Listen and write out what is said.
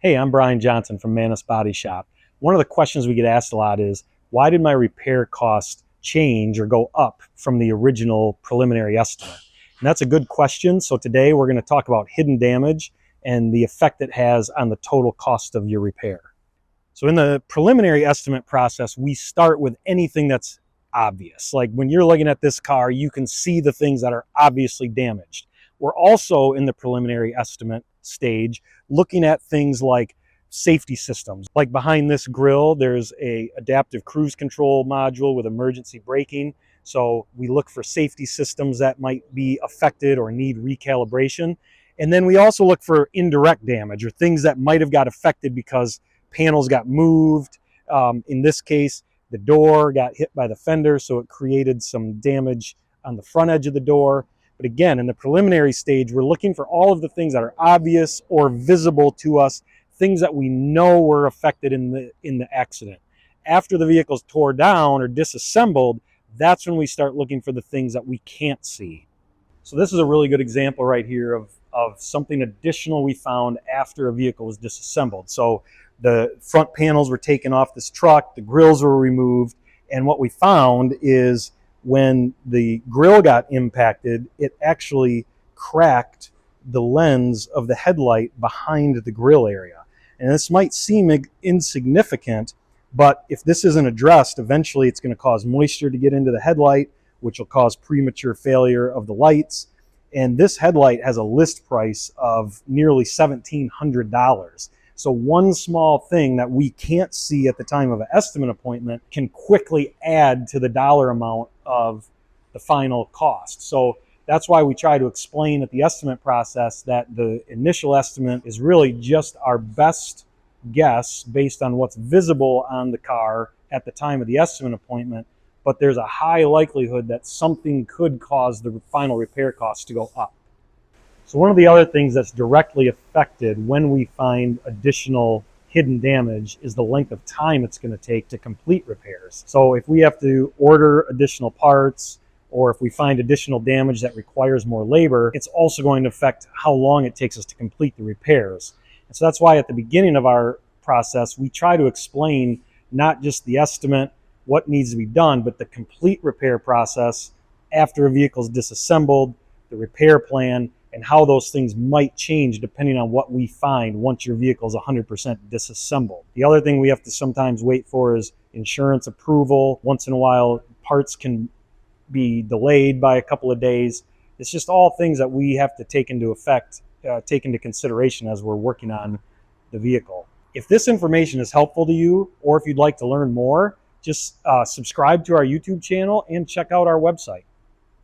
Hey, I'm Brian Johnson from Manus Body Shop. One of the questions we get asked a lot is, why did my repair cost change or go up from the original preliminary estimate? And that's a good question. So today we're going to talk about hidden damage and the effect it has on the total cost of your repair. So in the preliminary estimate process, we start with anything that's obvious. Like when you're looking at this car, you can see the things that are obviously damaged. We're also in the preliminary estimate stage looking at things like safety systems. Like behind this grille, there's a adaptive cruise control module with emergency braking. So we look for safety systems that might be affected or need recalibration. And then we also look for indirect damage or things that might have got affected because panels got moved. In this case, the door got hit by the fender, so it created some damage on the front edge of the door. But again, in the preliminary stage, we're looking for all of the things that are obvious or visible to us, things that we know were affected in the accident. After the vehicle's tore down or disassembled, that's when we start looking for the things that we can't see. So this is a really good example right here of something additional we found after a vehicle was disassembled. So the front panels were taken off this truck, the grills were removed, and what we found is when the grill got impacted, it actually cracked the lens of the headlight behind the grill area. And this might seem insignificant, but if this isn't addressed, eventually it's going to cause moisture to get into the headlight, which will cause premature failure of the lights. And this headlight has a list price of nearly $1,700. So one small thing that we can't see at the time of an estimate appointment can quickly add to the dollar amount of the final cost. So that's why we try to explain at the estimate process that the initial estimate is really just our best guess based on what's visible on the car at the time of the estimate appointment, but there's a high likelihood that something could cause the final repair costs to go up. So one of the other things that's directly affected when we find additional hidden damage is the length of time it's going to take to complete repairs. So if we have to order additional parts, or if we find additional damage that requires more labor, it's also going to affect how long it takes us to complete the repairs. And so that's why at the beginning of our process, we try to explain not just the estimate, what needs to be done, but the complete repair process after a vehicle is disassembled, the repair plan, and how those things might change depending on what we find once your vehicle is 100% disassembled. The other thing we have to sometimes wait for is insurance approval. Once in a while, parts can be delayed by a couple of days. It's just all things that we have to take into consideration as we're working on the vehicle. If this information is helpful to you, or if you'd like to learn more, just subscribe to our YouTube channel and check out our website.